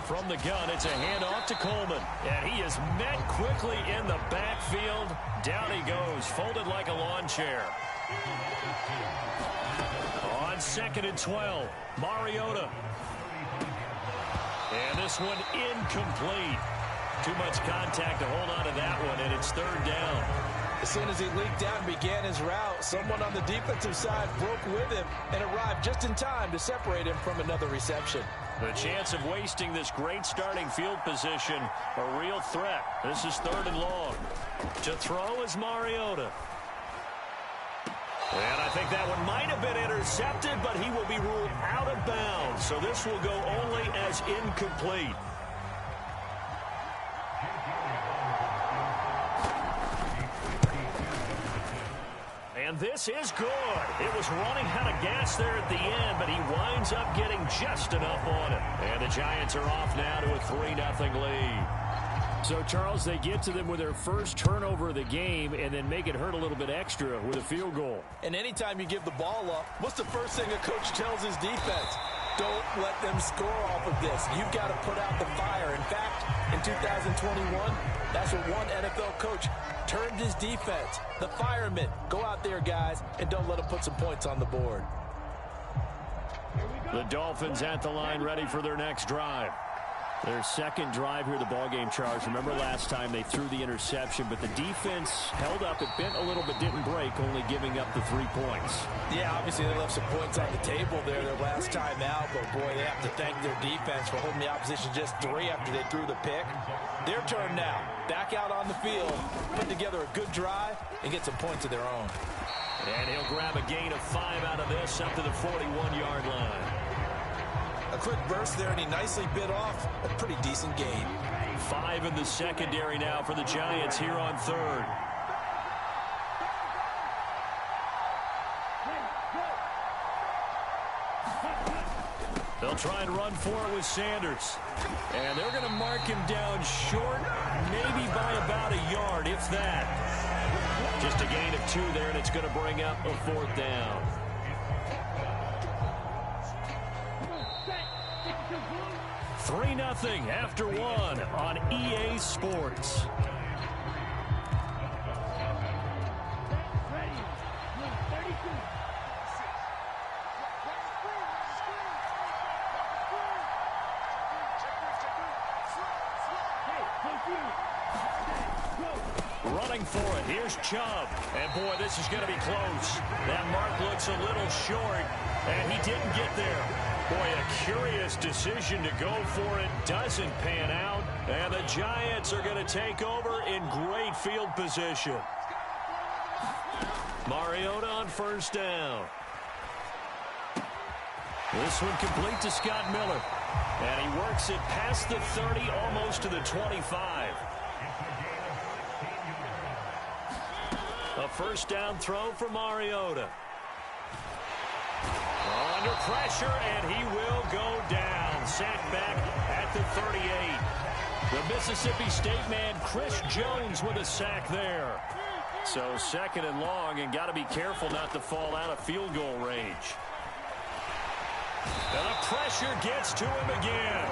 From the gun, it's a handoff to Coleman. And he is met quickly in the backfield. Down he goes, folded like a lawn chair. On 2nd and 12, Mariota. And this one incomplete. Too much contact to hold on to that one, and it's 3rd down. As soon as he leaked out and began his route, someone on the defensive side broke with him and arrived just in time to separate him from another reception. The chance of wasting this great starting field position, a real threat. This is 3rd and long. To throw is Mariota. And I think that one might have been intercepted, but he will be ruled out of bounds. So this will go only as incomplete. And this is good. It was running out of gas there at the end, but he winds up getting just enough on it. And the Giants are off now to a 3-0 lead. So, Charles, they get to them with their first turnover of the game and then make it hurt a little bit extra with a field goal. And anytime you give the ball up, what's the first thing a coach tells his defense? Don't let them score off of this. You've got to put out the fire. In fact, in 2021, that's what one NFL coach turned his defense. The firemen. Go out there, guys, and don't let them put some points on the board. The Dolphins at the line ready for their next drive. Their second drive here, the ballgame, Charge. Remember last time they threw the interception, but the defense held up. It bent a little but didn't break, only giving up the 3 points. Yeah, obviously they left some points on the table there their last time out, but boy, they have to thank their defense for holding the opposition just 3 after they threw the pick. Their turn now. Back out on the field, put together a good drive, and get some points of their own. And he'll grab a gain of 5 out of this up to the 41-yard line. A quick burst there, and he nicely bit off a pretty decent gain. 5 in the secondary now for the Giants here on 3rd. They'll try and run for it with Sanders. And they're going to mark him down short, maybe by about a yard, if that. Just a gain of 2 there, and it's going to bring up a 4th down. Three 0 after 1 on EA Sports. Running for it. Here's Chubb. And boy, this is going to be close. That mark looks a little short, and he didn't get there. Boy, a curious decision to go for it. Doesn't pan out. And the Giants are going to take over in great field position. Mariota on 1st down. This one complete to Scott Miller. And he works it past the 30, almost to the 25. A 1st down throw for Mariota. Under pressure, and he will go down. Sacked back at the 38. The Mississippi State man, Chris Jones, with a sack there. So 2nd and long, and got to be careful not to fall out of field goal range. And the pressure gets to him again.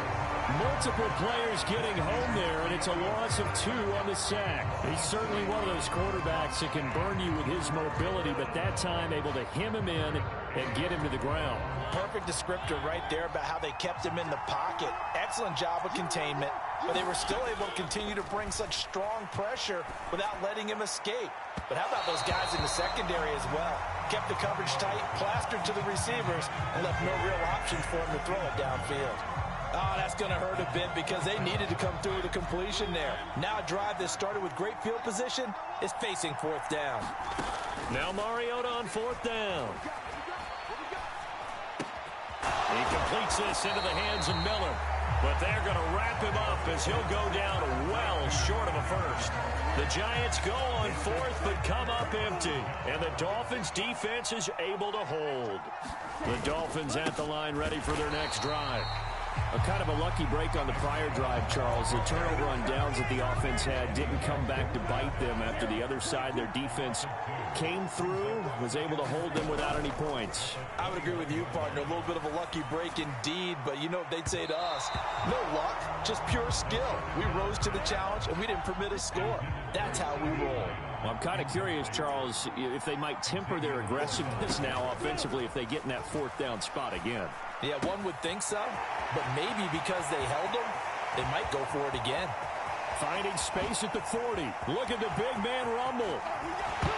Multiple players getting home there, and it's a loss of 2 on the sack. He's certainly one of those quarterbacks that can burn you with his mobility, but that time able to hem him in and get him to the ground. Perfect descriptor right there about how they kept him in the pocket. Excellent job of containment, but they were still able to continue to bring such strong pressure without letting him escape. But how about those guys in the secondary as well? Kept the coverage tight, plastered to the receivers, and left no real options for him to throw it downfield. Oh, that's going to hurt a bit because they needed to come through with a completion there. Now a drive that started with great field position is facing 4th down. Now Mariota on 4th down. He completes this into the hands of Miller. But they're going to wrap him up as he'll go down well short of a 1st. The Giants go on 4th but come up empty. And the Dolphins defense is able to hold. The Dolphins at the line ready for their next drive. A kind of a lucky break on the prior drive, Charles. The turnover on downs that the offense had didn't come back to bite them after the other side. Their defense came through, was able to hold them without any points. I would agree with you, partner. A little bit of a lucky break indeed, but you know what they'd say to us? No luck, just pure skill. We rose to the challenge, and we didn't permit a score. That's how we roll. Well, I'm kind of curious, Charles, if they might temper their aggressiveness now offensively if they get in that fourth down spot again. Yeah, one would think so, but maybe because they held them, they might go for it again. Finding space at the 40. Look at the big man rumble.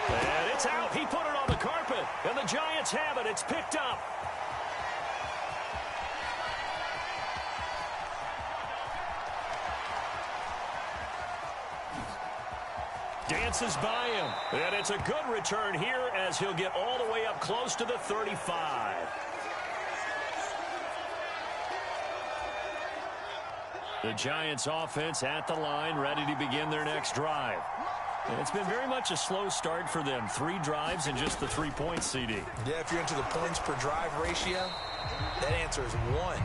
And it's out. He put it on the carpet, and the Giants have it. It's picked up. Dances by him, and it's a good return here as he'll get all the way up close to the 35. The Giants offense at the line, ready to begin their next drive. And it's been very much a slow start for them. 3 drives and just the 3 points, CD. Yeah, if you're into the points per drive ratio, that answer is 1.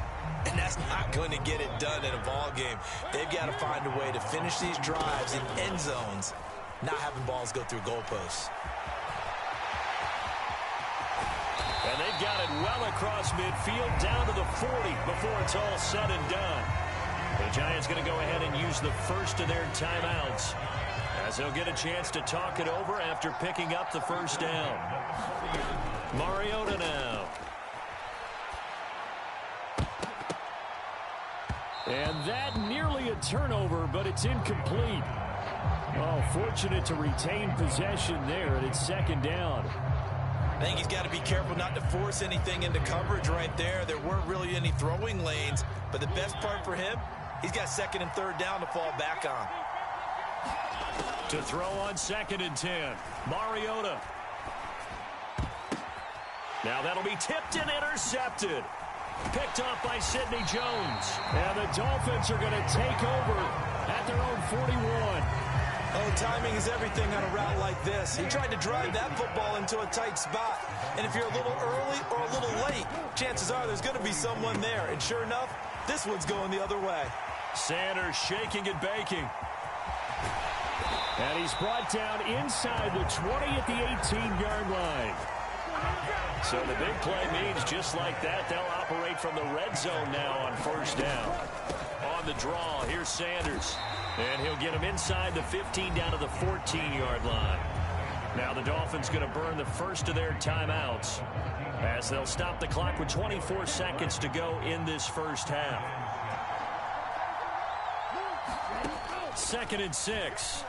And that's not going to get it done in a ball game. They've got to find a way to finish these drives in end zones, not having balls go through goalposts. And they've got it well across midfield, down to the 40 before it's all said and done. The Giants going to go ahead and use the first of their timeouts as they'll get a chance to talk it over after picking up the first down. Mariota now. And that nearly a turnover, but it's incomplete. Oh, fortunate to retain possession there, and it's second down. I think he's got to be careful not to force anything into coverage right there. There weren't really any throwing lanes, but the best part for him, he's got second and third down to fall back on. To throw on 2nd and 10. Mariota. Now that'll be tipped and intercepted. Picked off by Sidney Jones. And the Dolphins are going to take over at their own 41. Oh, timing is everything on a route like this. He tried to drive that football into a tight spot. And if you're a little early or a little late, chances are there's going to be someone there. And sure enough, this one's going the other way. Sanders shaking and baking. And he's brought down inside the 20 at the 18-yard line. So the big play means just like that, they'll operate from the red zone now on first down. On the draw, here's Sanders. And he'll get him inside the 15 down to the 14-yard line. Now the Dolphins going to burn the first of their timeouts as they'll stop the clock with 24 seconds to go in this first half. 2nd and 6.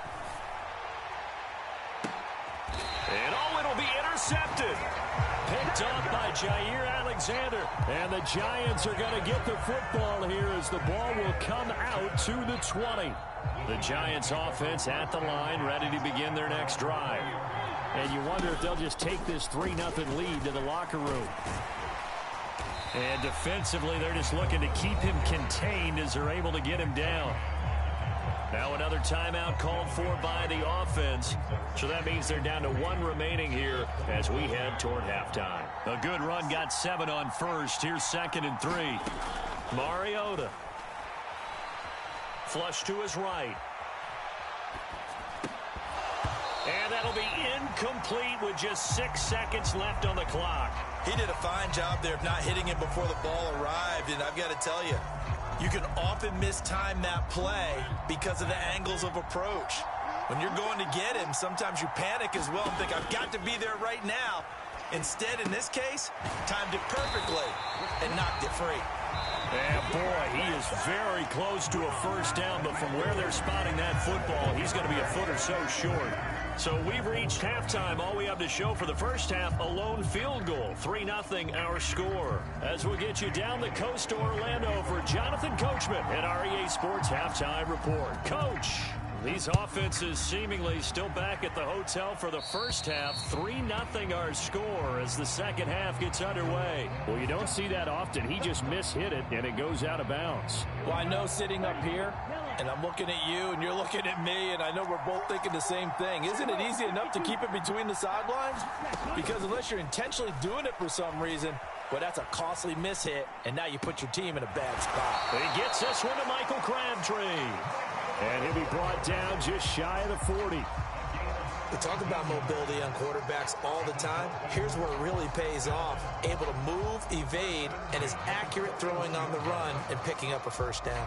And oh, it'll be intercepted. Picked off by Jair Alexander. And the Giants are going to get the football here as the ball will come out to the 20. The Giants offense at the line, ready to begin their next drive. And you wonder if they'll just take this 3-0 lead to the locker room. And defensively, they're just looking to keep him contained as they're able to get him down. Now another timeout called for by the offense. So that means they're down to 1 remaining here as we head toward halftime. A good run got 7 on first. Here's 2nd and 3. Mariota. Flush to his right. And that'll be incomplete with just 6 seconds left on the clock. He did a fine job there of not hitting it before the ball arrived. And I've got to tell you, you can often mistime that play because of the angles of approach. When you're going to get him, sometimes you panic as well and think, I've got to be there right now. Instead, in this case, timed it perfectly and knocked it free. And boy, he is very close to a first down, but from where they're spotting that football, he's going to be a foot or so short. So we've reached halftime. All we have to show for the first half, a lone field goal. 3-0 our score. As we'll get you down the coast to Orlando for Jonathan Coachman at our EA Sports Halftime Report. Coach, these offenses seemingly still back at the hotel for the first half. 3-0 our score as the second half gets underway. Well, you don't see that often. He just mishit it, and it goes out of bounds. Well, I know sitting up here, and I'm looking at you, and you're looking at me, and I know we're both thinking the same thing. Isn't it easy enough to keep it between the sidelines? Because unless you're intentionally doing it for some reason, Well, that's a costly mishit, and now you put your team in a bad spot. He gets this one to Michael Crabtree. And he'll be brought down just shy of the 40. We talk about mobility on quarterbacks all the time. Here's where it really pays off. Able to move, evade, and is accurate throwing on the run and picking up a first down.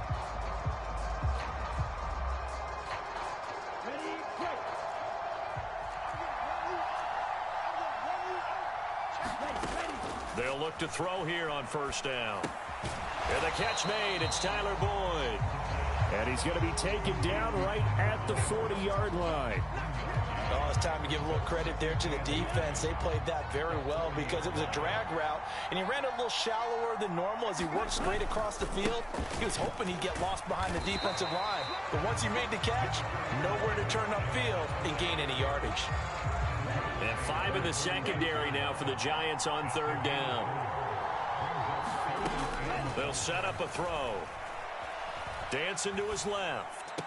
They'll look to throw here on first down. And the catch made. It's Tyler Boyd. And he's going to be taken down right at the 40-yard line. Oh, it's time to give a little credit there to the defense. They played that very well because it was a drag route, and he ran a little shallower than normal as he worked straight across the field. He was hoping he'd get lost behind the defensive line. But once he made the catch, nowhere to turn upfield and gain any yardage. And 5 in the secondary now for the Giants on third down. They'll set up a throw. Dancing to his left.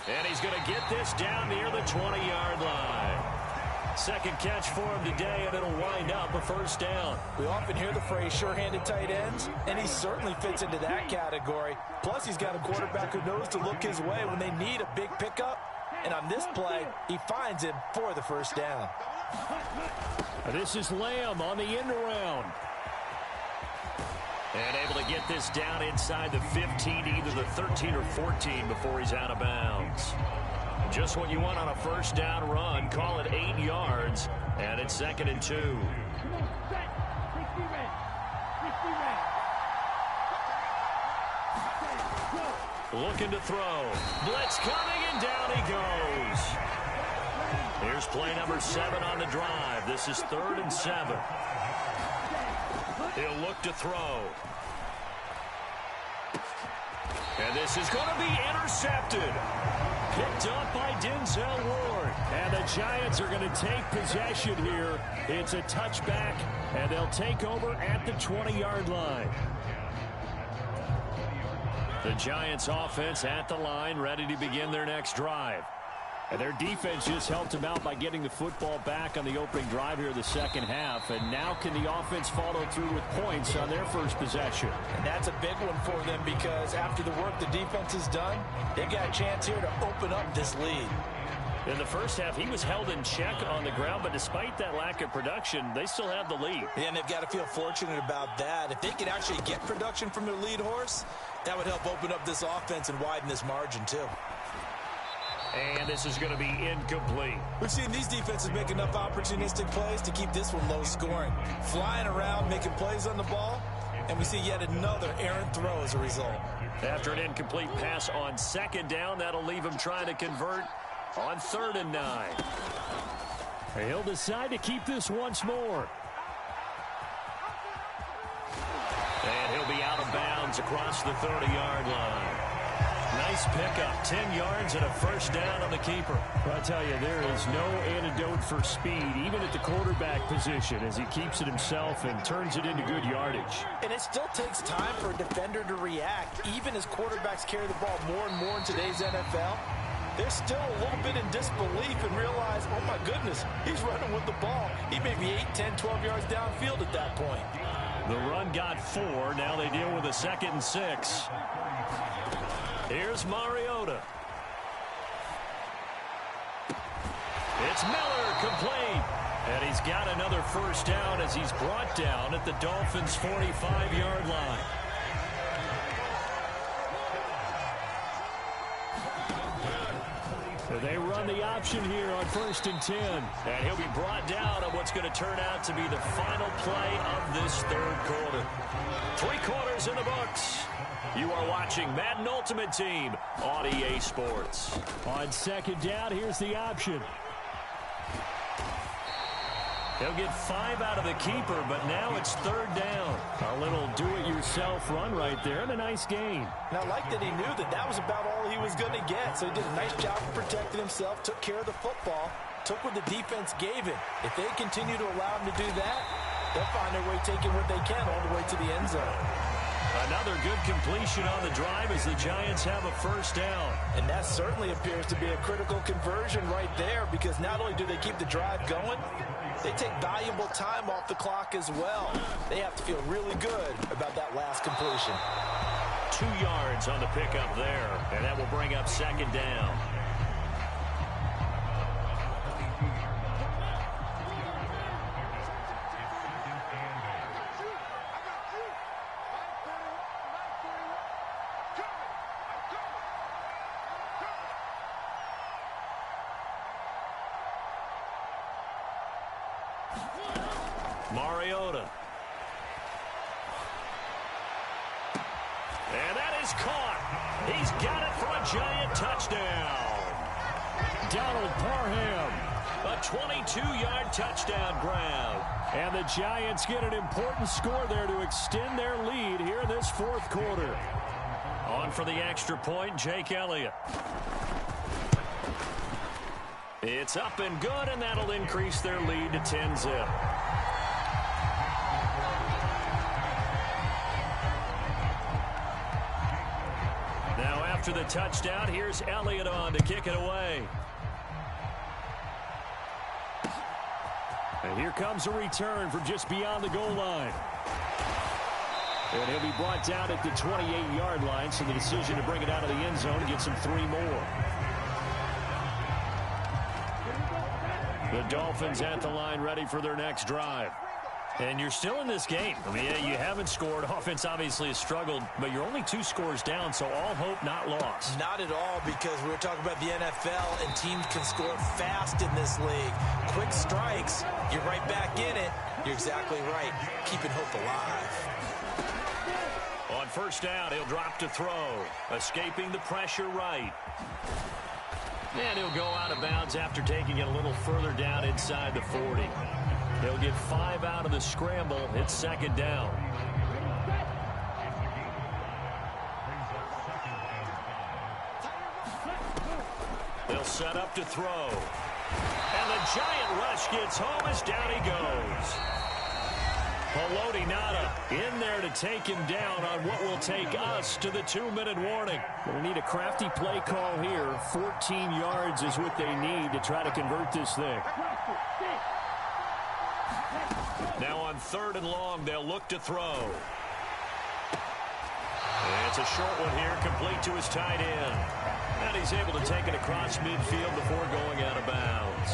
And he's going to get this down near the 20-yard line. Second catch for him today, and it'll wind up a first down. We often hear the phrase sure-handed tight ends, and he certainly fits into that category. Plus, he's got a quarterback who knows to look his way when they need a big pickup. And on this play, he finds him for the first down. This is Lamb on the end around. And able to get this down inside the 15 to either the 13 or 14 before he's out of bounds. Just what you want on a first down run. Call it 8 yards, and it's 2nd and 2. Looking to throw. Blitz coming, and down he goes. Here's play number 7 on the drive. This is 3rd and 7. He'll look to throw. And this is going to be intercepted. Picked up by Denzel Ward. And the Giants are going to take possession here. It's a touchback, and they'll take over at the 20-yard line. The Giants offense at the line, ready to begin their next drive. And their defense just helped them out by getting the football back on the opening drive here in the second half. And now can the offense follow through with points on their first possession? And that's a big one for them because after the work the defense has done, they've got a chance here to open up this lead. In the first half, he was held in check on the ground, but despite that lack of production, they still have the lead. Yeah, and they've got to feel fortunate about that. If they could actually get production from their lead horse, that would help open up this offense and widen this margin too. And this is going to be incomplete. We've seen these defenses make enough opportunistic plays to keep this one low scoring. Flying around, making plays on the ball, and we see yet another errant throw as a result. After an incomplete pass on 2nd down, that'll leave him trying to convert on 3rd and 9. He'll decide to keep this once more. And he'll be out of bounds across the 30-yard line. Nice pickup, 10 yards and a first down on the keeper. Well, I tell you, there is no antidote for speed, even at the quarterback position, as he keeps it himself and turns it into good yardage. And it still takes time for a defender to react, even as quarterbacks carry the ball more and more in today's NFL. They're still a little bit in disbelief and realize, oh my goodness, he's running with the ball. He may be 8, 10, 12 yards downfield at that point. The run got 4. Now they deal with a 2nd and 6. Here's Mariota. It's Miller, complete. And he's got another first down as he's brought down at the Dolphins' 45-yard line. They run the option here on 1st and 10. And he'll be brought down on what's going to turn out to be the final play of this 3rd quarter. 3 quarters in the books. You are watching Madden Ultimate Team on EA Sports. On 2nd down, here's the option. He'll get 5 out of the keeper, but now it's 3rd down. A little do-it-yourself run right there and a nice gain. And I like that he knew that that was about all he was going to get. So he did a nice job of protecting himself, took care of the football, took what the defense gave him. If they continue to allow him to do that, they'll find their way taking what they can all the way to the end zone. Another good completion on the drive as the Giants have a first down. And that certainly appears to be a critical conversion right there, because not only do they keep the drive going, they take valuable time off the clock as well. They have to feel really good about that last completion. 2 yards on the pickup there, and that will bring up second down. Mariota. And that is caught. He's got it for a Giant touchdown. Donald Parham. A 22-yard touchdown grab. And the Giants get an important score there to extend their lead here in this fourth quarter. On for the extra point, Jake Elliott. It's up and good, and that'll increase their lead to 10-zip. Now after the touchdown, here's Elliott on to kick it away. And here comes a return from just beyond the goal line. And he'll be brought down at the 28-yard line, so the decision to bring it out of the end zone gets him 3 more. The Dolphins at the line, ready for their next drive. And you're still in this game. I mean, yeah, you haven't scored. Offense obviously has struggled, but you're only 2 scores down, so all hope not lost. Not at all, because we were talking about the NFL, and teams can score fast in this league. Quick strikes, you're right back in it. You're exactly right. Keeping hope alive. On first down, he'll drop to throw. Escaping the pressure right. And he'll go out of bounds after taking it a little further down inside the 40. They'll get 5 out of the scramble. It's second down. They'll set up to throw. And the Giant rush gets home as down he goes. Haloti Ngata in there to take him down on what will take us to the 2-minute warning. We'll need a crafty play call here. 14 yards is what they need to try to convert this thing. Now on 3rd and long, they'll look to throw. And it's a short one here, complete to his tight end. And he's able to take it across midfield before going out of bounds.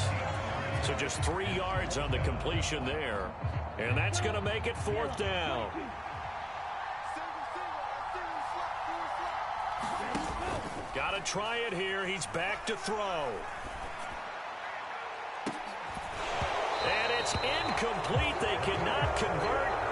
So just 3 yards on the completion there. And that's going to make it 4th down. Got to try it here. He's back to throw. And it's incomplete. They cannot convert.